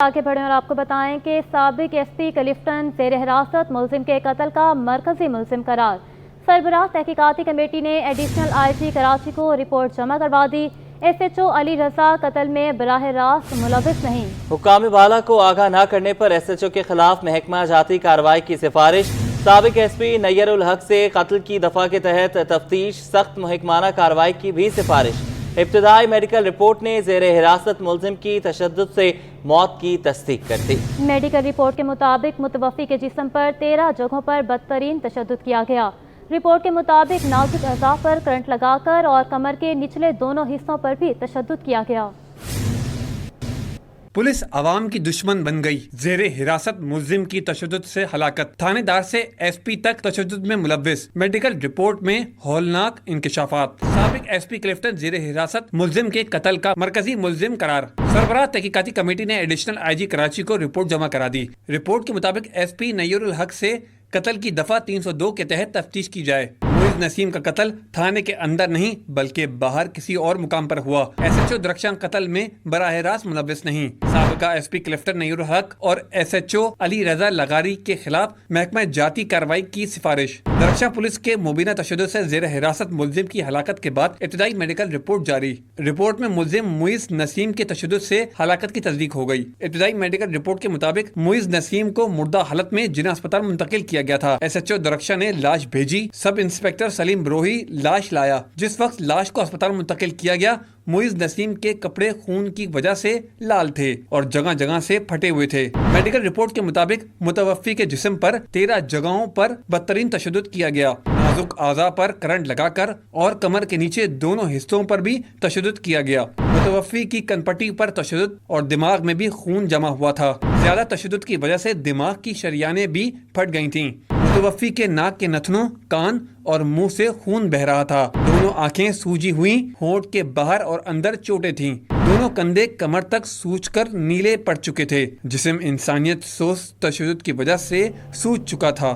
آگے بڑھیں اور آپ کو بتائیں کہ سابق ایس پی کلفٹن زیر حراست ملزم کے قتل کا مرکزی ملزم قرار۔ سربراہ تحقیقاتی کمیٹی نے ایڈیشنل آئی جی کراچی کو رپورٹ جمع کروا دی۔ S H O Ali Raza قتل میں براہ راست ملوث نہیں۔ حکام بالا کو آگاہ نہ کرنے پر ایس ایچ او کے خلاف محکمہ جاتی کارروائی کی سفارش۔ سابق ایس پی نیر الحق سے قتل کی دفعہ کے تحت تفتیش، سخت محکمانہ کارروائی کی بھی سفارش۔ ابتدائی میڈیکل رپورٹ نے زیر حراست ملزم کی تشدد سے موت کی تصدیق کر دی۔ میڈیکل رپورٹ کے مطابق متوفی کے جسم پر 13 جگہوں پر بدترین تشدد کیا گیا۔ رپورٹ کے مطابق نازک اعضاء پر کرنٹ لگا کر اور کمر کے نچلے دونوں حصوں پر بھی تشدد کیا گیا۔ پولیس عوام کی دشمن بن گئی، زیر حراست ملزم کی تشدد سے ہلاکت، تھانے دار سے ایس پی تک تشدد میں ملوث، میڈیکل رپورٹ میں ہولناک انکشافات۔ سابق ایس پی کلفٹن زیر حراست ملزم کے قتل کا مرکزی ملزم قرار۔ سربراہ تحقیقاتی کمیٹی نے ایڈیشنل آئی جی کراچی کو رپورٹ جمع کرا دی۔ رپورٹ کے مطابق ایس پی نیر الحق سے قتل کی دفعہ 302 کے تحت تفتیش کی جائے۔ معیز نسیم کا قتل تھانے کے اندر نہیں بلکہ باہر کسی اور مقام پر ہوا۔ ایس ایچ او درخشاں قتل میں براہ راست ملوث نہیں۔ سابقہ ایس پی کلفٹن نیر الحق اور S H O Ali Raza لغاری کے خلاف محکمہ جاتی کارروائی کی سفارش۔ درخشاں پولیس کے مبینہ تشدد سے زیر حراست ملزم کی ہلاکت کے بعد ابتدائی میڈیکل رپورٹ جاری۔ رپورٹ میں ملزم معیز نسیم کے تشدد سے ہلاکت کی تصدیق ہو گئی۔ ابتدائی میڈیکل رپورٹ کے مطابق معیز نسیم کو مردہ حالت میں جناح اسپتال منتقل کیا گیا تھا۔ ایس ایچ او درخشاں نے لاش بھیجی، سب انسپکٹر سلیم بروہی لاش لایا۔ جس وقت لاش کو اسپتال منتقل کیا گیا، معیز نسیم کے کپڑے خون کی وجہ سے لال تھے اور جگہ جگہ سے پھٹے ہوئے تھے۔ میڈیکل رپورٹ کے مطابق متوفی کے جسم پر 13 جگہوں پر بدترین تشدد کیا گیا، نازک اعضاء پر کرنٹ لگا کر اور کمر کے نیچے دونوں حصوں پر بھی تشدد کیا گیا۔ متوفی کی کنپٹی پر تشدد اور دماغ میں بھی خون جمع ہوا تھا۔ زیادہ تشدد کی وجہ سے دماغ کی شریانیں بھی پھٹ گئی تھیں۔ متوفی کے ناک کے نتنوں، کان اور منہ سے خون بہہ رہا تھا۔ دونوں آنکھیں سوجی ہوئی، ہونٹ کے باہر اور اندر چوٹیں تھیں۔ دونوں کندھے کمر تک سوج کر نیلے پڑ چکے تھے۔ جسم انسانیت سوز تشدد کی وجہ سے سوج چکا تھا۔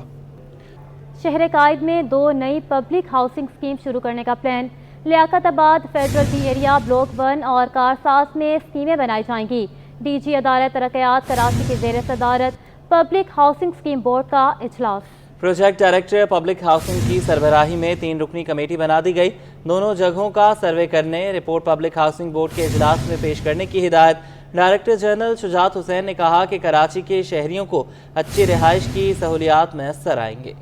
شہر قائد میں 2 نئی پبلک ہاؤسنگ اسکیم شروع کرنے کا پلان۔ لیاقت آباد فیڈرل بی ایریا بلاک 1 اور کارساز میں اسکیمیں بنائی جائیں گی۔ ڈی جی عدالت ترقیات کراچی کی زیر صدارت پبلک ہاؤسنگ اسکیم بورڈ کا اجلاس۔ پروجیکٹ ڈائریکٹر پبلک ہاؤسنگ کی سربراہی میں 3 رکنی کمیٹی بنا دی گئی۔ دونوں جگہوں کا سروے کرنے، رپورٹ پبلک ہاؤسنگ بورڈ کے اجلاس میں پیش کرنے کی ہدایت۔ ڈائریکٹر جنرل شجاعت حسین نے کہا کہ کراچی کے شہریوں کو اچھی رہائش کی سہولیات میسر آئیں گے۔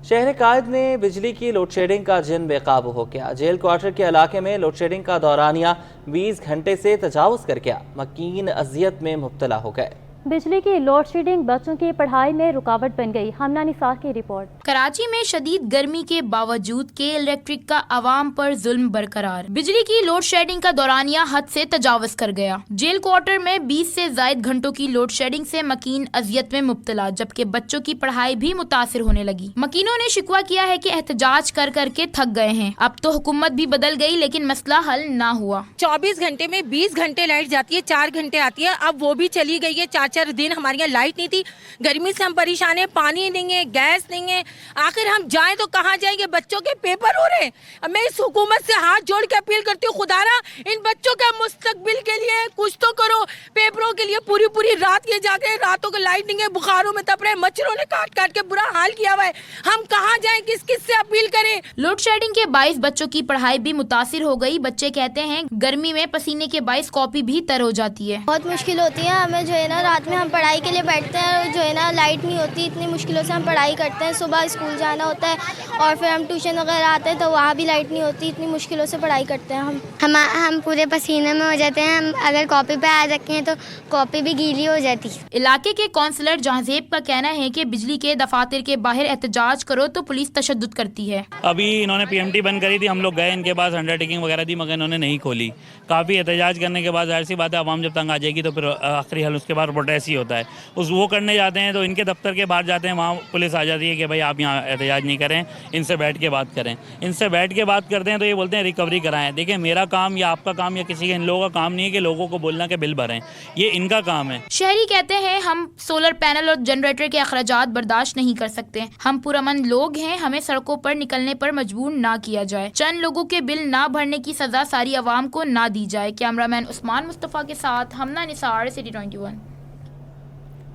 شہر قائد میں بجلی کی لوڈ شیڈنگ کا جن بے قابو ہو گیا۔ جیل کوارٹر کے علاقے میں لوڈ شیڈنگ کا دورانیہ 20 گھنٹے سے تجاوز کر گیا۔ مکین اذیت میں مبتلا ہو گئے۔ بجلی کی لوڈ شیڈنگ بچوں کی پڑھائی میں رکاوٹ بن گئی۔ ہمنا نثار کی رپورٹ۔ کراچی میں شدید گرمی کے باوجود کے الیکٹرک کا عوام پر ظلم برقرار۔ بجلی کی لوڈ شیڈنگ کا دورانیہ حد سے تجاوز کر گیا۔ جیل کوارٹر میں 20 سے زائد گھنٹوں کی لوڈ شیڈنگ سے مکین اذیت میں مبتلا، جبکہ بچوں کی پڑھائی بھی متاثر ہونے لگی۔ مکینوں نے شکوہ کیا ہے کہ احتجاج کر کر کے تھک گئے ہیں۔ اب تو حکومت بھی بدل گئی لیکن مسئلہ حل نہ ہوا۔ 24 گھنٹے میں 20 گھنٹے لائٹ جاتی ہے، 4 گھنٹے آتی ہے، اب وہ بھی چلی گئی ہے۔ 4 دن ہمارے یہاں لائٹ نہیں تھی، گرمی سے ہم پریشان ہیں، پانی نہیں ہے، گیس نہیں ہے، آخر ہم جائیں تو کہاں جائیں گے؟ بچوں کے پیپر ہو رہے ہیں۔ میں اس حکومت سے ہاتھ جوڑ کے اپیل کرتی ہوں، خدا را ان بچوں کے مستقبل کے لیے کچھ تو کرو۔ پیپروں کے لیے پوری رات یہ جا کے، راتوں کو لائٹ نہیں ہے، بخاروں میں تپ رہے، مچھروں نے کاٹ کے برا حال کیا ہوا ہے۔ ہم کہاں جائیں، کس سے اپیل کریں؟ لوڈ شیڈنگ کے باعث بچوں کی پڑھائی بھی متاثر ہو گئی۔ بچے کہتے ہیں گرمی میں پسینے کے باعث کاپی بھی تر ہو جاتی ہے۔ بہت مشکل ہوتی ہے ہمیں، جو ہے نا رات میں ہم پڑھائی کے لیے بیٹھتے ہیں اور جو ہے نا لائٹ نہیں ہوتی، اتنی مشکلوں سے ہم پڑھائی کرتے ہیں۔ صبح اسکول جانا ہوتا ہے اور پھر ہم ٹیوشن وغیرہ آتے ہیں تو وہاں بھی لائٹ نہیں ہوتی، اتنی مشکلوں سے پڑھائی کرتے ہیں ہم پورے پسینے میں ہو جاتے ہیں۔ ہم اگر کاپی پہ آ رکھے ہیں تو کاپی بھی گیلی ہو جاتی۔ علاقے کے کونسلر جہانزیب کا کہنا ہے کہ بجلی کے دفاتر کے باہر احتجاج کرو تو پولیس تشدد کرتی ہے۔ ابھی انہوں نے پی ایم ٹی بند کری تھی، ہم لوگ گئے ان کے پاس، انڈر ٹیکنگ وغیرہ دی، مگر انہوں نے نہیں کھولی۔ کافی احتجاج کرنے کے بعد ظاہر سی بات ہے عوام جب تنگ آ جائے گی تو پھر آخری حل اس کے بعد ऐसे ही होता है। वो करने जाते हैं तो इनके दफ्तर के बाहर जाते हैं, वहाँ पुलिस आ जाती है कि भाई आप यहाँ एहतजाज नहीं करें, इनसे बैठ के बात करें। इनसे बैठ के बात करते हैं तो ये बोलते हैं रिकवरी कराएं। देखिए, मेरा काम या आपका काम या किसी के इन लोगों का काम नहीं है कि लोगों को बोलना कि बिल भरें, ये इनका काम है। शहरी कहते हैं हम सोलर पैनल और जनरेटर के अखराजात बर्दाश्त नहीं कर सकते। हम पुरअमन लोग हैं, हमें सड़कों पर निकलने पर मजबूर ना किया जाए। चंद लोगों के बिल ना भरने की सजा सारी आवाम को ना दी जाए। कैमरामैन उस्मान मुस्तफ़ा के साथ हमना निसार, सिटी 21।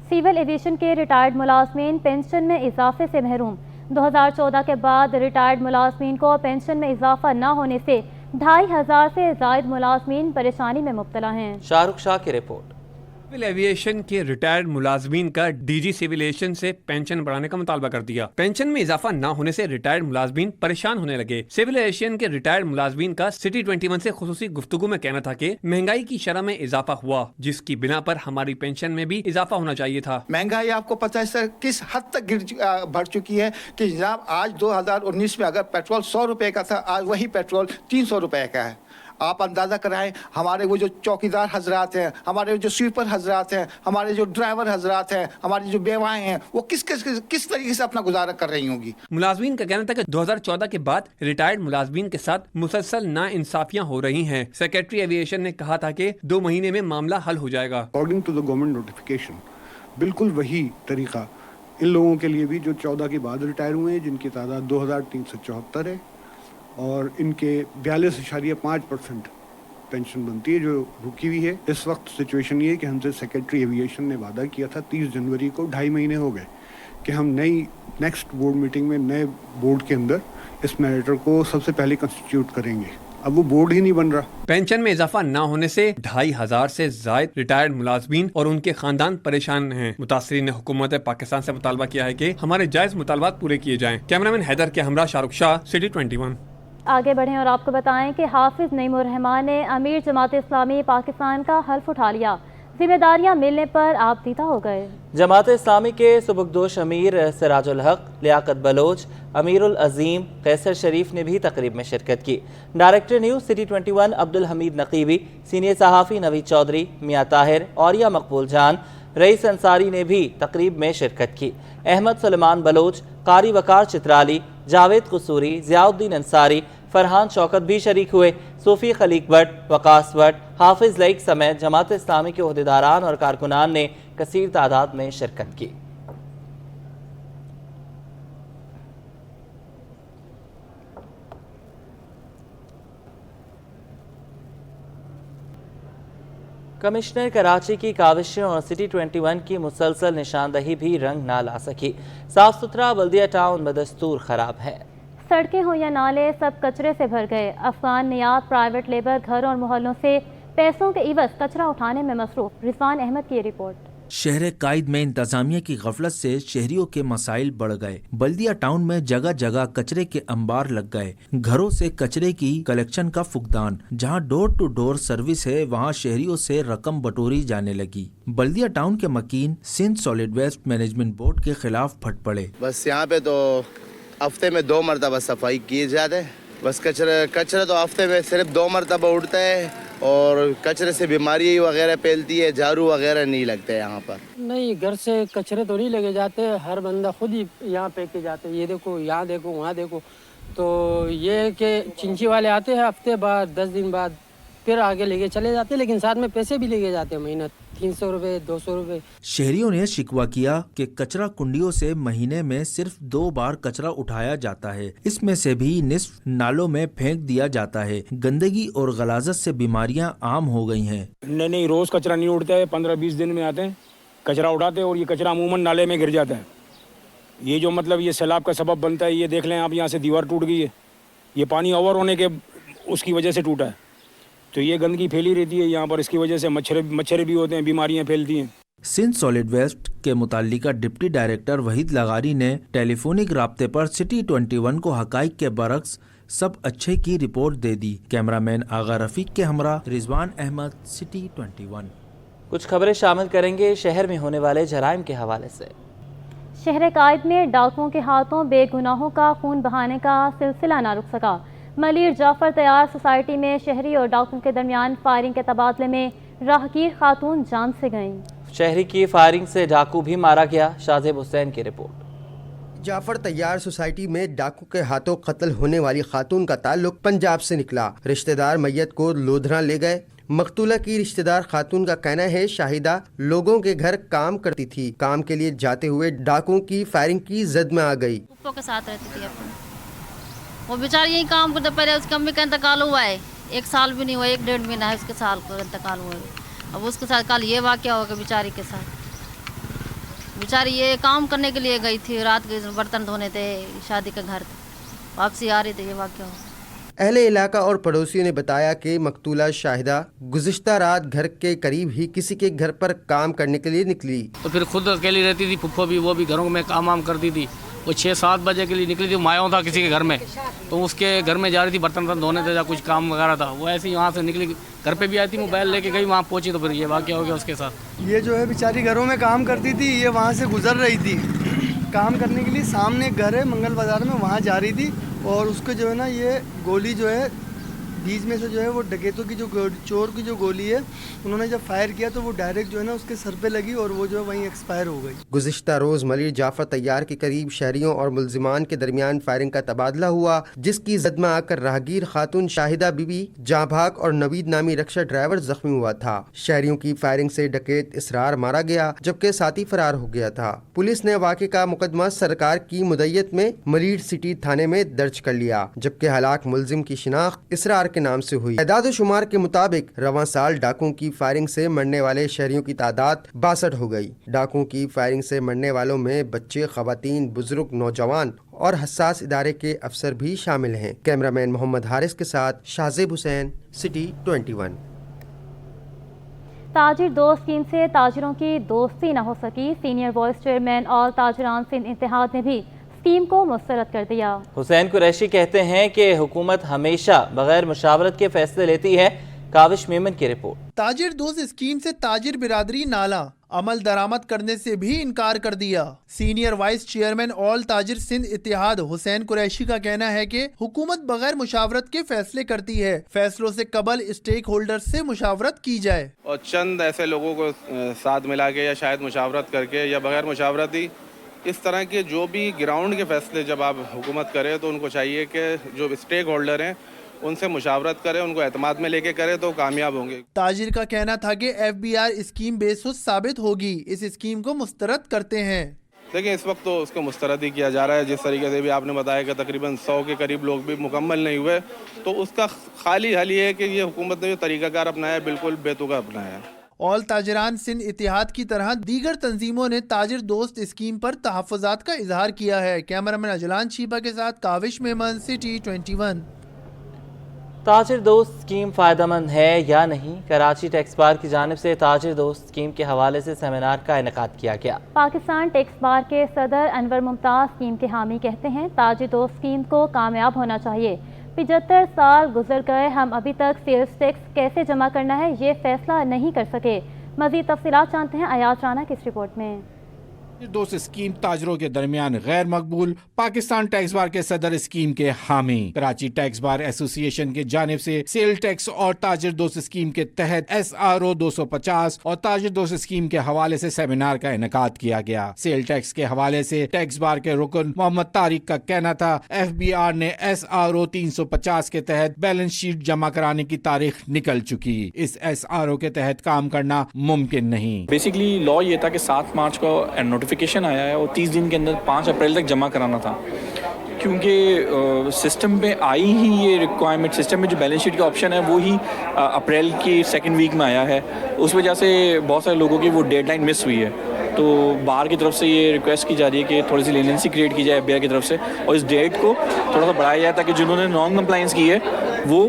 सिविल एविएशन के रिटायर्ड मुलाजमीन पेंशन में इजाफे से महरूम। 2014 के बाद रिटायर्ड मुलाजमीन को पेंशन में इजाफा न होने से 2500 से ज़ायद मुलाजमीन परेशानी में मुब्तला हैं। शाहरुख शाह की रिपोर्ट। सिविल एविएशन के रिटायर्ड मुलाजमीन का डीजी सिविल एविएशन से पेंशन बढ़ाने का मुतालबा कर दिया। पेंशन में इजाफा न होने से रिटायर्ड मुलाजमीन परेशान होने लगे। सिविल एविएशन के रिटायर्ड मुलाजमीन का सिटी 21 से खुसूसी गुफ्तगू में कहना था कि महंगाई की शरह में इजाफा हुआ, जिसकी बिना पर हमारी पेंशन में भी इजाफा होना चाहिए था। महंगाई आपको पता है सर किस हद तक बढ़ चुकी है कि जनाब आज 2019 में अगर पेट्रोल 100 रुपए का था, आज वही पेट्रोल 300 रुपए का है। आप अंदाज़ा कराएं, हमारे वो जो चौकीदार हजरात हैं, हमारे जो स्वीपर हजरात हैं, हमारे जो ड्राइवर हजरात हैं, हमारी जो बेवाएं हैं, वो किस तरीके से अपना गुजारा कर रही होंगी। मुलाजमीन का कहना था कि 2014 के बाद रिटायर्ड मुलाजमीन के साथ मुसलसल नाइंसाफियां हो रही हैं। सेक्रेटरी एविएशन ने कहा था कि 2 महीने में मामला हल हो जाएगा। According to the government notification बिल्कुल वही तरीका इन लोगों के लिए भी जो 14 के बाद रिटायर हुए हैं, जिनकी तादाद 2374 है और इनके 42.5% पेंशन बनती है जो रुकी हुई है। इस वक्त सिचुएशन ये है कि हमसे सेक्रेटरी एविएशन ने वादा किया था 30 जनवरी को, 2.5 महीने हो गए कि हम नेक्स्ट बोर्ड मीटिंग में नए बोर्ड के अंदर इस मैटर को सबसे पहले कंस्टिट्यूट करेंगे। अब वो बोर्ड ही नहीं बन रहा। पेंशन में इजाफा न होने से 2500 से जायद रिटायर्ड मुलाजमीन और उनके खानदान परेशान हैं। मुतासरीन ने हुकूमत पाकिस्तान से मुतालबा किया है कि हमारे जायज मुतालबात पूरे किए जाएं। कैमरामैन हैदर के हमरा शाहरुख शाह, सिटी 21। आगे बढ़ें और आपको बताएं कि हाफिज नईमुर रहमान ने अमीर जमात इस्लामी पाकिस्तान का हल्फ उठा लिया। जिम्मेदारियां मिलने पर आप दीदा हो गए। जमात इस्लामी के सुबुकदोश अमीर सिराजुल हक, लियाकत बलोच, अमीरुल अजीम कैसर शरीफ ने भी तकरीब में शिरकत की। Director news city 21 Abdul Hamid Naqibi, senior सहाफ़ी नवीद चौधरी, मियाँ ताहिर, औरिया मकबूल जान, रईस अंसारी ने भी तकरीब में शिरकत की। अहमद सुलेमान बलोच, कारी वकार चित्राली, जावेद कसूरी, ज़ियाउद्दीन अंसारी, फरहान शौकत भी शरीक हुए। सूफी खलीक भट्ट, वकास भट्ट, हाफिज लईक समेत जमात इस्लामी के ओहदेदारान और कारकुनान ने कसीर तादाद में शिरकत की। कमिश्नर कराची की काविशें और सिटी 21 की मुसलसल निशानदही भी रंग ना ला सकी। साफ सुथरा बल्दिया टाउन बदस्तूर खराब है। सड़कें हो या नाले सब कचरे से भर गए। अफगान नियाब प्राइवेट लेबर घरों और मोहल्लों से पैसों के इवज कचरा उठाने में मसरूफ। रिजवान अहमद की रिपोर्ट। शहर कायद में इंतजामिया की गफलत से शहरियों के मसाइल बढ़ गए। बल्दिया टाउन में जगह जगह कचरे के अंबार लग गए। घरों से कचरे की कलेक्शन का फुकदान। जहां डोर टू डोर सर्विस है, वहां शहरियों से रकम बटोरी जाने लगी। बल्दिया टाउन के मकीन Sindh solid waste management board के खिलाफ फट पड़े। बस यहाँ पे तो हफ्ते में 2 मरतबा सफाई की जाते है। बस कचरा तो हफ्ते में सिर्फ 2 मरतबा उठता है और कचरे से बीमारी वगैरह फैलती है। झाड़ू वगैरह नहीं लगते यहाँ पर। नहीं, घर से कचरे तो नहीं लेके जाते, हर बंदा खुद ही यहाँ पे के जाते। ये देखो, यहाँ देखो, वहाँ देखो। तो ये कि चिंची वाले आते हैं हफ्ते बाद, 10 दिन बाद, फिर आगे लेके चले जाते, लेकिन साथ में पैसे भी लेके जाते हैं। महीना 300 रुपए, 200 रुपए। शहरियों ने शिकवा किया कि कचरा कुंडियों से महीने में सिर्फ 2 बार कचरा उठाया जाता है। इसमें से भी निस्फ नालों में फेंक दिया जाता है। गंदगी और गलाजत से बीमारियां आम हो गई हैं। नहीं, रोज कचरा नहीं उठता है। 15-20 दिन में आते हैं, कचरा उठाते हैं और ये कचरा अमूमन नाले में गिर जाता है। ये जो मतलब ये सैलाब का सबब बनता है, ये देख लें आप, यहाँ से दीवार टूट गई है। ये पानी ओवर होने के उसकी वजह से टूटा है। तो ये गंदगी फैली रहती है यहाँ पर। इसकी वजह से मच्छर भी होते हैं, बीमारियां फैलती हैं। सिंध सॉलिड वेस्ट के मुतालिका डिप्टी डायरेक्टर वहीद लगारी ने टेलीफोनिक राब्ते पर सिटी 21 को हकाइक के बरक्स सब अच्छे की रिपोर्ट दे दी। कैमरामैन आगा रफीक के हमरा रिजवान अहमद, सिटी 21। कुछ खबरें शामिल करेंगे शहर में होने वाले जराइम के हवाले से। शहर कायद में डाकुओं के हाथों बेगुनाहों का खून बहाने का सिलसिला ना रुक सका। मलिर जाफर तैयार सोसाइटी में शहरी और डाकुओं के दरमियान फायरिंग के तबादले में राहगीर खातून जान से गईं। شہری کی فائرنگ سے ڈاکو بھی مارا گیا، شاذب حسین کی رپورٹ۔ جعفر طیار سوسائٹی میں ڈاکو کے ہاتھوں قتل ہونے والی خاتون کا تعلق پنجاب سے نکلا۔ رشتہ دار میت کو لودھراں لے گئے۔ مقتولہ کی رشتہ دار خاتون کا کہنا ہے شاہدہ لوگوں کے گھر کام کرتی تھی، کام کے لیے جاتے ہوئے ڈاکوؤں کی فائرنگ کی زد میں آ گئی۔ پھپھو کے ساتھ رہتی تھی اپنے، وہ بیچاری یہی کام کرتے، پہلے اس کی امی کا انتقال ہوا ہے، 1 سال بھی نہیں ہوا، 1 ڈیڑھ مہینہ ہے اس کے سال کو انتقال ہوا ہے۔ اب اس کے ساتھ کل یہ واقعہ ہو گیا بیچاری کے ساتھ۔ بیچاری یہ کام کرنے کے لیے گئی تھی، رات کے برتن دھونے تھے، شادی کے گھر واپسی آ رہی تھی، یہ واقعہ ہو۔ اہل علاقہ اور پڑوسیوں نے بتایا کہ مقتولہ شاہدہ گزشتہ رات گھر کے قریب ہی کسی کے گھر پر کام کرنے کے لیے نکلی، تو پھر خود اکیلی رہتی تھی، پھپھو بھی، وہ بھی گھروں میں کام وام کرتی تھی۔ وہ 6-7 بجے کے لیے نکلی تھی، مایوں تھا کسی کے گھر میں، تو اس کے گھر میں جا رہی تھی، برتن دھونے تھے یا کچھ کام وغیرہ تھا، وہ ایسے ہی وہاں سے نکلی، گھر پہ بھی آئی تھی، موبائل لے کے گئی، وہاں پہنچی تو پھر یہ واقعہ ہو گیا اس کے ساتھ۔ یہ جو ہے بیچاری گھروں میں کام کرتی تھی، یہ وہاں سے گزر رہی تھی کام کرنے کے لیے، سامنے ایک گھر ہے منگل بازار میں، وہاں جا رہی تھی، اور اس کو جو ہے نا یہ گولی جو ہے بیچ میں سے جو ہے وہ ڈکیتوں کی جو چور کی جو گولی ہے انہوں نے جب فائر کیا تو وہ ڈائریکٹ جو ہے نا اس کے سر پہ لگی اور وہ جو ہے وہیں ایکسپائر ہو گئی۔ گزشتہ روز ملیر جعفر طیار کے قریب شہریوں اور ملزمان کے درمیان فائرنگ کا تبادلہ ہوا، جس کی زد میں آ کر راہگیر خاتون شاہدہ بی بی جاں بھاگ اور نوید نامی رکشہ ڈرائیور زخمی ہوا تھا۔ شہریوں کی فائرنگ سے ڈکیت اسرار مارا گیا جبکہ ساتھی فرار ہو گیا تھا۔ پولیس نے واقعے کا مقدمہ سرکار کی مدعیت میں ملیر سٹی تھانے میں درج کر لیا، جبکہ ہلاک ملزم کی شناخت اسرار کے نام سے ہوئی۔ اعداد و شمار کے مطابق رواں سال ڈاکوؤں کی فائرنگ سے مرنے والے شہریوں کی تعداد 62 ہو گئی۔ ڈاکوؤں کی فائرنگ سے مرنے والوں میں بچے، خواتین، بزرگ، نوجوان اور حساس ادارے کے افسر بھی شامل ہیں۔ کیمرہ مین محمد حارث کے ساتھ شاذب حسین، سٹی 21۔ تاجر دوست اسکیم سے تاجروں کی دوستی نہ ہو سکی، سینئر وائس چیئرمین آل تاجران سندھ اتحاد نے بھی اسکیم کو مسترد کر دیا۔ حسین قریشی کہتے ہیں کہ حکومت ہمیشہ بغیر مشاورت کے فیصلے لیتی ہے، کاوش میمن کی رپورٹ۔ تاجر دوست اسکیم سے تاجر برادری نالا عمل درآمد کرنے سے بھی انکار کر دیا۔ سینئر وائس چیئرمین آل تاجر سندھ اتحاد حسین قریشی کا کہنا ہے کہ حکومت بغیر مشاورت کے فیصلے کرتی ہے، فیصلوں سے قبل اسٹیک ہولڈر سے مشاورت کی جائے، اور چند ایسے لوگوں کو ساتھ ملا کے یا شاید مشاورت کر کے یا بغیر مشاورت ہی اس طرح کے جو بھی گراؤنڈ کے فیصلے جب آپ حکومت کرے تو ان کو چاہیے کہ جو اسٹیک ہولڈر ہیں ان سے مشاورت کرے، ان کو اعتماد میں لے کے کرے تو کامیاب ہوں گے۔ تاجر کا کہنا تھا کہ FBR اسکیم بے سود ثابت ہوگی، اس اسکیم کو مسترد کرتے ہیں۔ لیکن اس وقت تو اس کو مسترد ہی کیا جا رہا ہے، جس طریقے سے بھی آپ نے بتایا کہ تقریباً 100 کے قریب لوگ بھی مکمل نہیں ہوئے، تو اس کا خالی حل یہ ہے کہ یہ حکومت نے جو طریقہ کار اپنایا ہے بالکل بے تکا اپنایا ہے۔ آل تاجران سندھ اتحاد کی طرح دیگر تنظیموں نے تاجر دوست اسکیم پر تحفظات کا اظہار کیا ہے۔ کیمرامین اجلان شیبہ کے ساتھ کاوش میمن، سٹی 21۔ تاجر دوست اسکیم فائدہ مند ہے یا نہیں؟ کراچی ٹیکس بار کی جانب سے تاجر دوست اسکیم کے حوالے سے سیمینار کا انعقاد کیا گیا۔ پاکستان ٹیکس بار کے صدر انور ممتاز اسکیم کے حامی کہتے ہیں تاجر دوست اسکیم کو کامیاب ہونا چاہیے۔ 75 سال گزر گئے، ہم ابھی تک سیلز ٹیکس کیسے جمع کرنا ہے یہ فیصلہ نہیں کر سکے۔ مزید تفصیلات جانتے ہیں ایاز رانا کی اس رپورٹ میں۔ دوست اسکیم تاجروں کے درمیان غیر مقبول، پاکستان ٹیکس بار کے صدر اسکیم کے حامی۔ کراچی ٹیکس بار ایسوسی ایشن کی جانب سے سیل ٹیکس اور تاجر دوست اسکیم کے تحت SRO 250 اور تاجر دوست اسکیم کے حوالے سے سیمینار کا انعقاد کیا گیا۔ سیل ٹیکس کے حوالے سے ٹیکس بار کے رکن محمد طارق کا کہنا تھا FBR نے SRO 350 کے تحت بیلنس شیٹ جمع کرانے کی تاریخ نکل چکی، اس SRO کے تحت کام کرنا ممکن نہیں۔ بیسیکلی لا یہ تھا کہ 7 مارچ کو نوٹیفیکیشن آیا ہے اور 30 دن کے اندر 5 اپریل تک جمع کرانا تھا، کیونکہ سسٹم میں آئی ہی یہ ریکوائرمنٹ، سسٹم میں جو بیلنس شیٹ کا آپشن ہے وہی اپریل کی 2nd ویک میں آیا ہے، اس وجہ سے بہت سارے لوگوں کی وہ ڈیڈ لائن مس ہوئی ہے۔ تو بار کی طرف سے یہ ریکویسٹ کی جا رہی ہے کہ تھوڑی سی لیننسی کریٹ کی جائے FBR کی طرف سے اور اس ڈیٹ کو تھوڑا سا بڑھایا جائے تاکہ جنہوں نے نان کمپلائنس کی ہے وہ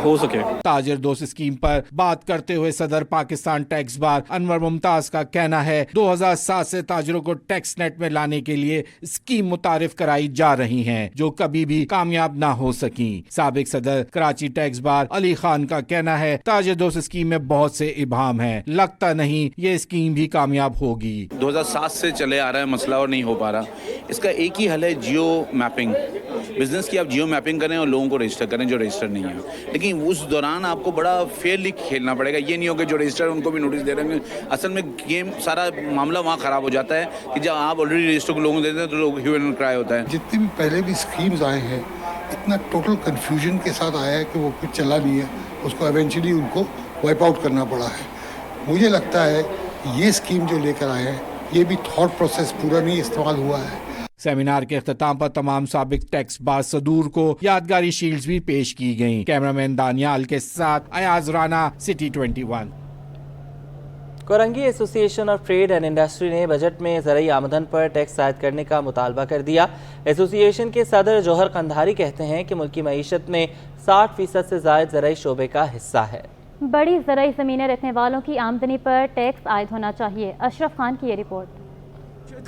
ہو سکے۔ تاجر دوست اسکیم پر بات کرتے ہوئے صدر پاکستان ٹیکس بار انور ممتاز کا کہنا ہے 2007 سے تاجروں کو ٹیکس نیٹ میں لانے کے لیے اسکیم متعارف کرائی جا رہی ہیں جو کبھی بھی کامیاب نہ ہو سکیں۔ سابق صدر کراچی ٹیکس بار علی خان کا کہنا ہے تاجر دوست اسکیم میں بہت سے ابہام ہیں، لگتا نہیں یہ اسکیم بھی کامیاب ہوگی۔ 2007 سے چلے آ رہا ہے مسئلہ اور نہیں ہو پا رہا، اس کا ایک ہی حل ہے جیو میپنگ۔ بزنس کی آپ جیو میپنگ کریں اور لوگوں کو رجسٹر کریں۔ हैं जो रजिस्टर नहीं है, लेकिन उस दौरान आपको बड़ा फेयरली खेलना पड़ेगा। ये नहीं हो कि जो रजिस्टर उनको भी नोटिस दे रहे हैं। असल में गेम सारा मामला वहाँ ख़राब हो जाता है कि जब आप ऑलरेडी रजिस्टर को लोगों को देते हैं तो लोग ह्यू एंड क्राई होता है। जितने भी पहले भी स्कीम्स आए हैं इतना टोटल कन्फ्यूजन के साथ आया है कि वो फिर चला नहीं है, उसको एवेंचुअली उनको वाइप आउट करना पड़ा है। मुझे लगता है ये स्कीम जो लेकर आए हैं ये भी थॉट प्रोसेस पूरा नहीं इस्तेमाल हुआ है। सेमिनार के अख्ताम पर तमाम साबिक टैक्स बाज सदूर को यादगारी शील्ड्स भी पेश की गईं। कैमरामैन दानियाल के साथ Ayaz Rana, city 21। Korangi association of trade and industry ने बजट में ज़रूरी आमदन पर टैक्स आयद करने का मुतालबा कर दिया। एसोसिएशन के सदर जौहर कंधारी कहते हैं कि मुल्की मईशत में 60% से ज़ायद ज़रूरी शोबे का हिस्सा है। बड़ी ज़रूरी ज़मीनें रखने वालों की आमदनी पर टैक्स आयद होना चाहिए। अशरफ खान की ये रिपोर्ट।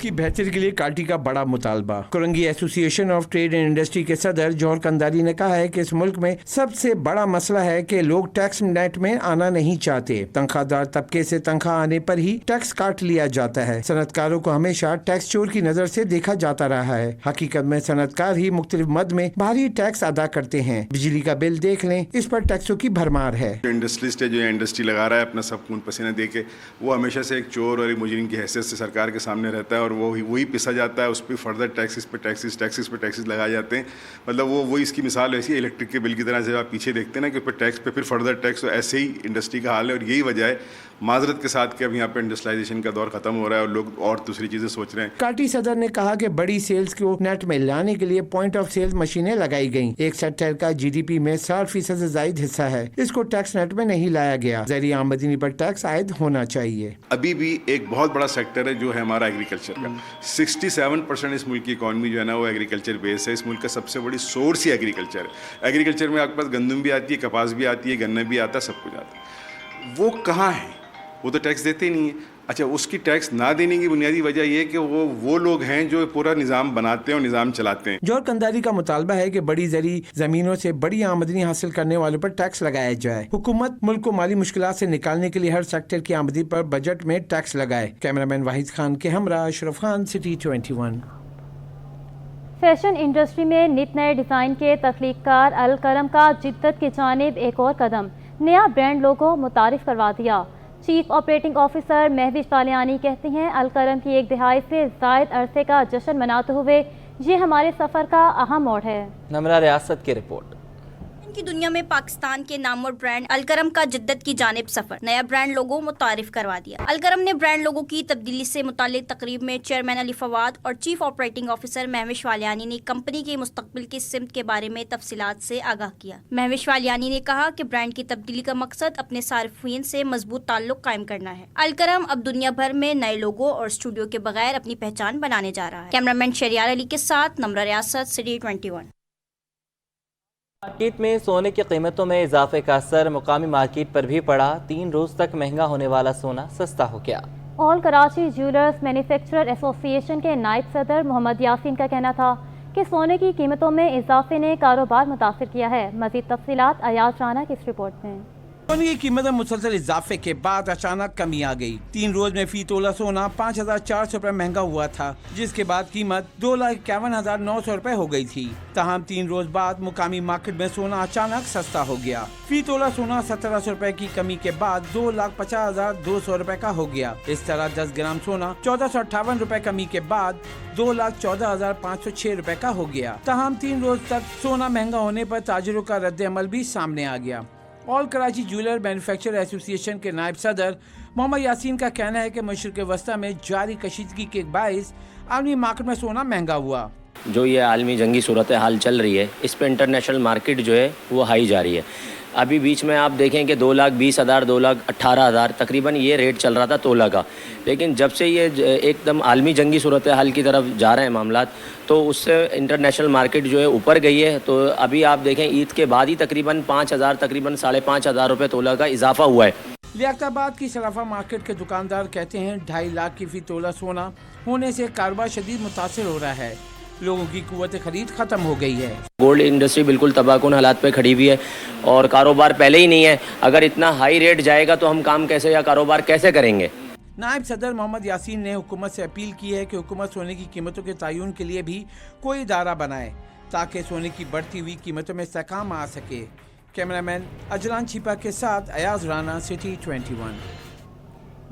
की बेहतरी के लिए पार्टी का बड़ा मुतालबा। Korangi association of trade and industry के सदर जौहर कंधारी ने कहा है कि इस मुल्क में सबसे बड़ा मसला है कि लोग टैक्स नेट में आना नहीं चाहते। तनख्वाहदार तबके से तनख्वाह आने पर ही टैक्स काट लिया जाता है। सनतकारों को हमेशा टैक्स चोर की नजर से देखा जाता रहा है। हकीकत में सनतकार ही मुख्तलिफ मद में भारी टैक्स अदा करते हैं। बिजली का बिल देख लें, इस पर टैक्सों की भरमार है। इंडस्ट्रिस्ट है जो इंडस्ट्री लगा रहा है अपना सब खून पसीना दे के, वो हमेशा से एक चोर और एक मुजरिम की हैसियत से सरकार के सामने रहता है और वही पिसा जाता है। उस पर फर्दर टैक्सेस पे टैक्सेस लगाए जाते हैं। मतलब वो इसकी मिसाल ऐसी इलेक्ट्रिक के बिल की तरह से आप पीछे देखते हैं ना कि उस पर टैक्स पे फिर फर्दर टैक्स, तो ऐसे ही इंडस्ट्री का हाल है। और यही वजह है माजरत के साथ कि अब यहाँ पे इंडस्ट्रियलाइजेशन का दौर खत्म हो रहा है और लोग और दूसरी चीजें सोच रहे हैं। पार्टी सदर ने कहा कि बड़ी सेल्स को नेट में लाने के लिए पॉइंट ऑफ सेल्स मशीनें लगाई गईं। एक सेक्टर का जीडीपी में 60% से ज्यादा हिस्सा है, इसको टैक्स नेट में नहीं लाया गया। ज़रूरी आमदनी पर टैक्स आयद होना चाहिए। अभी भी एक बहुत बड़ा सेक्टर है जो है हमारा एग्रीकल्चर का। 67% इस मुल्क की इकॉनमी जो है ना वो एग्रीकल्चर बेस है। इस मुल्क का सबसे बड़ी सोर्स ही एग्रीकल्चर है। एग्रीकल्चर में आपके पास गंदम भी आती है, कपास भी आती है, गन्ना भी आता है, सब कुछ आता है। वो कहाँ है? वो तो टैक्स देते ही नहीं है। अच्छा, उसकी टैक्स ना देने की बुनियादी वजह ये है कि वो लोग हैं जो पूरा निज़ाम बनाते हैं और निज़ाम चलाते हैं। जौहर कंधारी का मुतालबा है कि बड़ी ज़रूरी ज़मीनों से बड़ी आमदनी हासिल करने वालों पर टैक्स लगाया जाए। हुकूमत मुल्क को माली मुश्किलात से निकालने के लिए हर सेक्टर की आमदनी पर बजट में टैक्स लगाए। कैमरामैन वाहिद खान के हमरा Ashraf Khan, city 21। Fashion industry में नित नए डिज़ाइन के तख्लीककार अल करम का जिद्दत की जानिब एक और कदम, नया ब्रांड लोगो मुतारिफ करवा दिया। चीफ ऑपरेटिंग ऑफिसर महविश बालियानी कहती हैं अल करम की एक दिहाई से ज़ायद अरसे का जश्न मनाते हुए ये हमारे सफ़र का अहम मोड़ है। नमरा रियासत की रिपोर्ट। की दुनिया में पाकिस्तान के नामवर ब्रांड अलकरम का जिद्दत की जानिब सफर, नया ब्रांड लोगो मुतारिफ करवा दिया। अलकरम ने ब्रांड लोगो की तब्दीली से मुतालिक तकरीब में चेयरमैन अली फवाद और चीफ ऑपरेटिंग ऑफिसर महविश वालियानी ने कंपनी के मुस्तकबिल की सिमत के बारे में तफसीलात से आगाह किया। महविश वालियानी ने कहा कि ब्रांड की तब्दीली का मकसद अपने सारिफीन से मजबूत ताल्लुक कायम करना है। अलकरम अब दुनिया भर में नए लोगो और स्टूडियो के बगैर अपनी पहचान बनाने जा रहा है। कैमरामैन शरियार अली के साथ नम्रा रियासत, सिटी 21। मार्केट में सोने की कीमतों में इजाफे का असर मुकामी मार्केट पर भी पड़ा। 3 रोज तक महंगा होने वाला सोना सस्ता हो गया। All Karachi jewellers manufacturer association के नायब सदर मोहम्मद यासीन का कहना था कि सोने की कीमतों में इजाफे ने कारोबार मुतासिर किया है। मजीद तफसीलात अयाज राना की इस रिपोर्ट में। सोने की कीमत में मुसलसल इजाफे के बाद अचानक कमी आ गई। 3 रोज में फी तोला सोना 5,400 रुपए महंगा हुआ था, जिसके बाद कीमत 2,51,900 रुपए हो गई थी। तमाम 3 रोज बाद मुकामी मार्केट में सोना अचानक सस्ता हो गया। फी तोला सोना 1,700 रुपए की कमी के बाद 2,50,200 रुपए का हो गया। इस तरह 10 ग्राम सोना 1,458 रुपए कमी के बाद 2,14,506 रुपए का हो गया। तमाम 3 रोज तक सोना महंगा होने पर ताजिरों का रद्द अमल भी सामने आ गया। All Karachi jeweller manufacturer association के नायब सदर मोहम्मद यासीन का कहना है कि मशरक़ वस्ता में जारी कशीदगी के बाइस आलमी मार्केट में सोना महंगा हुआ। जो ये आलमी जंगी सूरत हाल चल रही है, इस पर इंटरनेशनल मार्केट जो है वो हाई जा रही है। अभी बीच में आप देखें कि 2,20,000 2,18,000 तकरीबन ये रेट चल रहा था तोला का, लेकिन जब से ये एकदम आलमी जंगी सूरत हाल की तरफ जा रहे हैं मामलात, तो उससे इंटरनेशनल मार्केट जो है ऊपर गई है। तो अभी आप देखें ईद के बाद ही तकरीबन 5,000 तकरीबन 5,500 रुपये तोला का इजाफा हुआ है। लियाकताबाद की सराफा मार्केट के दुकानदार कहते हैं 2.5 लाख की फी तोला सोना होने से कारोबार शदीद मुतासिर हो रहा है। लोगों की कुव्वत खरीद खत्म हो गई है। गोल्ड इंडस्ट्री बिल्कुल तबाहकुन हालात पे खड़ी हुई है और कारोबार पहले ही नहीं है। अगर इतना हाई रेट जाएगा तो हम काम कैसे या कारोबार कैसे करेंगे। नायब सदर मोहम्मद यासीन ने हुकूमत से अपील की है कि हुकूमत सोने की कीमतों के तयन के लिए भी कोई इदारा बनाए ताकि सोने की बढ़ती हुई कीमतों में इस्तेहकाम आ सके। कैमरामैन अजलान छिपा के साथ अयाज राना, सिटी 21।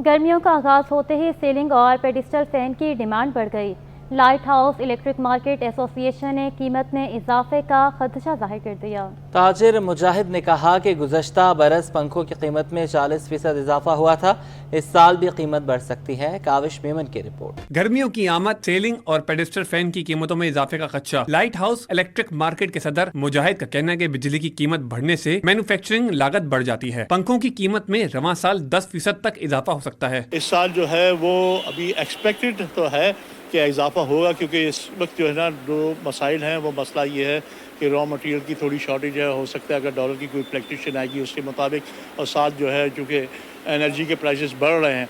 गर्मियों का आगाज होते ही सीलिंग और पेडिस्टल फैन की डिमांड बढ़ गई। Light house electric market association ने कीमत में इजाफे का खदशा जाहिर कर दिया। ताजिर मुजाहिद ने कहा कि गुज़श्ता बरस पंखों की कीमत में 40% इजाफा हुआ था, इस साल भी कीमत बढ़ सकती है। काविश मेमन की रिपोर्ट। गर्मियों की आमद, सेलिंग और पेडिस्टल फैन की कीमतों में इजाफे का खदशा। लाइट हाउस इलेक्ट्रिक मार्केट के सदर मुजाहिद का कहना है कि बिजली की कीमत बढ़ने से मैन्युफैक्चरिंग लागत बढ़ जाती है। पंखों की कीमत में रवां साल 10% तक इजाफा हो सकता है। इस साल जो है वो अभी एक्सपेक्टेड तो है कि इजाफा होगा, क्योंकि इस वक्त जो है ना दो मसाइल हैं। वो मसला ये है कि रॉ मटेरियल की थोड़ी शॉर्टेज है, हो सकता है अगर डॉलर की कोई फ्लक्चुएशन आएगी उसके मुताबिक, और साथ जो है चूँकि एनर्जी के प्राइसेस बढ़ रहे हैं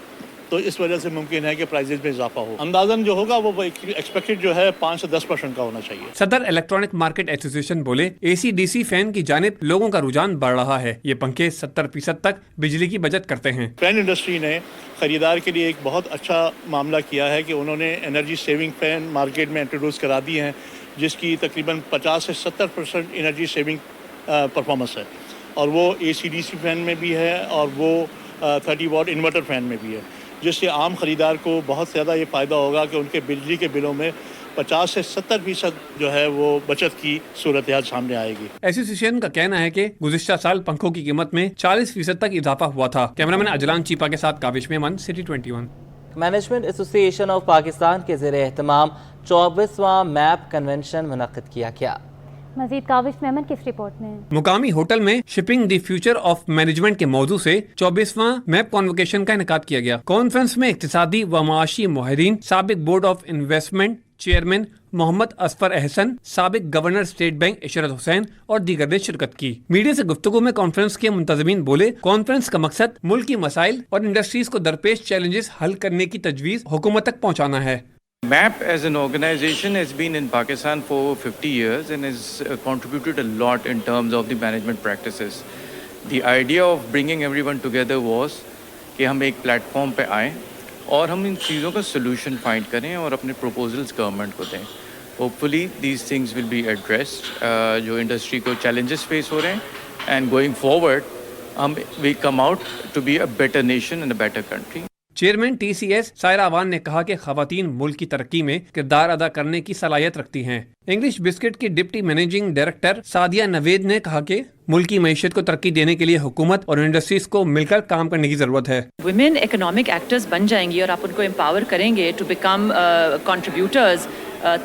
तो इस वजह से मुमकिन है कि प्राइसेस में इजाफा हो। अंदाजन जो होगा वो एक्सपेक्टेड जो है 5 से 10% का होना चाहिए। सदर इलेक्ट्रॉनिक मार्केट एसोसिएशन बोले, AC/DC फैन की जानिब लोगों का रुझान बढ़ रहा है। ये पंखे 70% तक बिजली की बचत करते हैं। फैन इंडस्ट्री ने खरीदार के लिए एक बहुत अच्छा मामला किया है कि उन्होंने एनर्जी सेविंग फैन मार्केट में इंट्रोड्यूस करा दिए हैं, जिसकी तकरीबन 50 से 70% एनर्जी सेविंग परफॉर्मेंस है, और वो AC/DC फैन में भी है और वो 30 वाट इन्वर्टर फैन में भी है, जिससे आम ख़रीदार को बहुत ज़्यादा ये फ़ायदा होगा कि उनके बिजली के बिलों में 50 से 70% जो है वो बचत की सूरत हाल सामने आएगी। एसोसिएशन का कहना है कि गुज़िश्ता साल पंखों की कीमत में 40% तक इजाफा हुआ था। कैमरामैन अजलान चीपा के साथ Kawish Memon, city 21। Management association of Pakistan के ज़ेर एहतमाम 24वां मैप कन्वेंशन मुनक़्क़िद किया गया। मजीद काविश मेमन की इस रिपोर्ट में। मुकामी होटल में shipping the future of management के मौजू से 24वां मैप कॉन्वोकेशन का इनेकाद किया गया। कॉन्फ्रेंस में इक्तिसादी व माशी माहिरीन, साबिक board of investment chairman Mohammad Asfar Ahsan, साबिक governor state bank Ishrat Hussain और दीगर ने शिरकत की। मीडिया से गुफ्तगू में कॉन्फ्रेंस के मुंतज़मीन बोले, कॉन्फ्रेंस का मकसद मुल्क की मसाइल और इंडस्ट्रीज को दरपेश चैलेंजेस हल करने की तजवीज़ हुकूमत तक पहुँचाना है। MAP as an organization has been in Pakistan for 50 years and has contributed a lot in terms of the management practices. The idea of bringing everyone together was कि हम एक प्लेटफॉर्म पे आएँ और हम इन चीज़ों का सोल्यूशन फाइंड करें और अपने प्रपोजल्स गवर्नमेंट को दें। Hopefully these things will be addressed, जो इंडस्ट्री को चैलेंजेस फेस हो रहे हैं, एंड गोइंग फॉरवर्ड हम we come out to be a better nation and a better country. Chairman TCS Saira Awan ने कहा कि खवातीन मुल्क की तरक्की में किरदार अदा करने की सलाहियत रखती हैं। इंग्लिश बिस्किट की deputy managing director Sadia Naved ने कहा कि मुल्क की मईशत को तरक्की देने के लिए हुकूमत और इंडस्ट्रीज को मिलकर काम करने की जरूरत है। वुमेन इकोनॉमिक एक्टर्स बन जाएंगी और आप उनको एम्पावर करेंगे टू बिकम कंट्रीब्यूटर्स,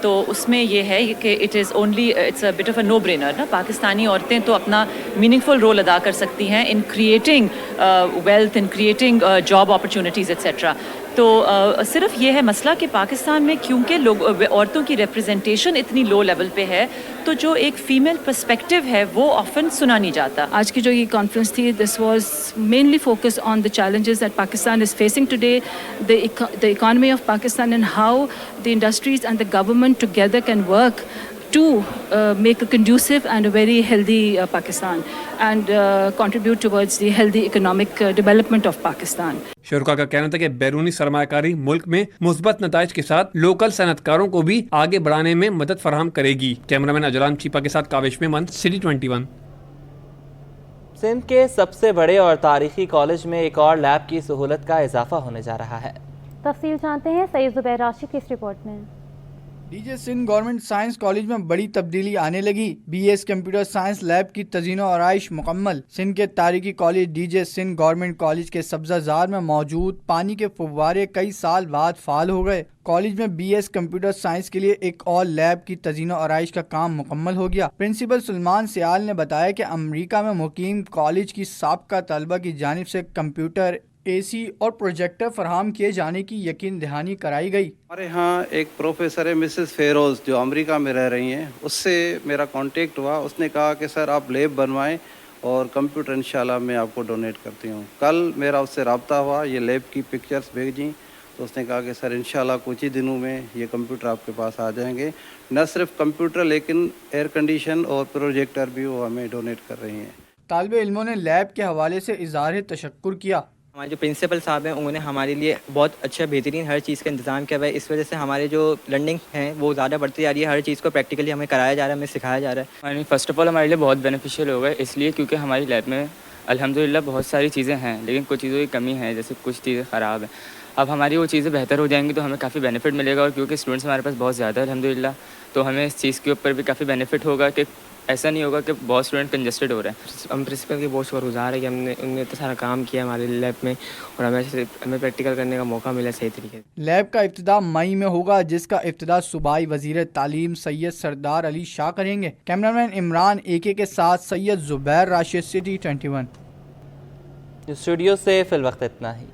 तो उसमें ये है कि it's a bit of a no brainer ना। पाकिस्तानी औरतें तो अपना मीनिंगफुल रोल अदा कर सकती हैं in creating wealth, in creating job opportunities etcetera. तो सिर्फ ये है मसला कि पाकिस्तान में क्योंकि लोग औरतों की रिप्रेजेंटेशन इतनी लो लेवल पे है, तो जो एक फ़ीमेल पर्सपेक्टिव है वो ऑफन सुना नहीं जाता। आज की जो ये कॉन्फ्रेंस थी, this was mainly focus on the challenges that Pakistan is facing today, the economy of Pakistan and how the industries and the government together can work to make a conducive and a very healthy Pakistan and contribute towards the healthy economic development of Pakistan. शुरा का कहना था कि बैरूनी सरमायाकारी मुल्क में मुस्बत नताइज के साथ लोकल सनतकारों को भी आगे बढ़ाने में मदद फराहम करेगी। कैमरामैन अजलान चीपा के साथ काविश मेमन, सिटी 21। सिंध के सबसे बड़े और तारीखी कॉलेज में एक और लैब की सहूलत का इजाफा होने जा रहा है। तफसील जानते हैं सईद जुबैर राशिद की इस रिपोर्ट में। DJ Sindh government science college में बड़ी तब्दीली आने लगी। BS कंप्यूटर साइंस लैब की तज़ीनो आराइश मुकम्मल। सिंध के तारीखी college DJ Sindh government college के सब्जाजार में मौजूद पानी के फव्वारे कई साल बाद फाल हो गए। कॉलेज में BS कंप्यूटर साइंस के लिए एक और लैब की तज़ीनो आराइश का काम मुकम्मल हो गया। प्रिंसिपल सुलेमान सियाल ने बताया कि अमरीका में मुकीम कॉलेज की साबका तलबा की जानिब से कंप्यूटर, AC और प्रोजेक्टर फराहम किए जाने की यकीन दहानी कराई गई। हमारे यहाँ एक प्रोफेसर है मिसेस फेरोज, जो अमेरिका में रह रही हैं, उससे मेरा कांटेक्ट हुआ। उसने कहा कि सर आप लैब बनवाएं और कंप्यूटर इंशाल्लाह मैं आपको डोनेट करती हूँ। कल मेरा उससे रब्ता हुआ, ये लैब की पिक्चर्स भेजी तो उसने कहा कि सर इंशाल्लाह कुछ ही दिनों में ये कंप्यूटर आपके पास आ जाएंगे। न सिर्फ कंप्यूटर लेकिन एयर कंडीशन और प्रोजेक्टर भी वो हमें डोनेट कर रही हैं। तालिबे इल्मों ने लैब के हवाले से इज़हार तशक्कुर किया। ہمارے جو پرنسپل صاحب ہیں انہوں نے ہمارے لیے بہت اچھا بہترین ہر چیز کا انتظام کیا ہوا ہے. اس وجہ سے ہمارے جو لرننگ ہیں وہ زیادہ بڑھتی جا رہی ہے. ہر چیز کو پریکٹیکلی ہمیں کرایا جا رہا ہے, ہمیں سکھایا جا رہا ہے. فرسٹ آف آل ہمارے لیے بہت بینیفیشیل ہوگا اس لیے کیونکہ ہماری لیب میں الحمدللہ بہت ساری چیزیں ہیں, لیکن کچھ چیزوں کی کمی ہے, جیسے کچھ چیزیں خراب ہیں. اب ہماری وہ چیزیں بہتر ہو جائیں گی تو ہمیں کافی بینیفٹ ملے گا, اور کیونکہ اسٹوڈنٹس ہمارے پاس بہت زیادہ ہے الحمدللہ, تو ہمیں اس چیز کے اوپر بھی کافی بینیفٹ ہوگا کہ ایسا نہیں ہوگا کہ بہت اسٹوڈنٹ کنجسٹڈ ہو رہے ہیں. ہم پرنسپل کے بہت شکر گزار ہے کہ انہوں نے اتنا سارا کام کیا ہمارے لیب میں, اور ہمیں پریکٹیکل کرنے کا موقع ملا صحیح طریقے سے. لیب کا افتتاح مئی میں ہوگا, جس کا افتتاح صوبائی وزیر تعلیم سید سردار علی شاہ کریں گے. کیمرامین عمران AK کے ساتھ سید زبیر, راشد سٹی 21. اسٹوڈیو سے فی الوقت اتنا ہی.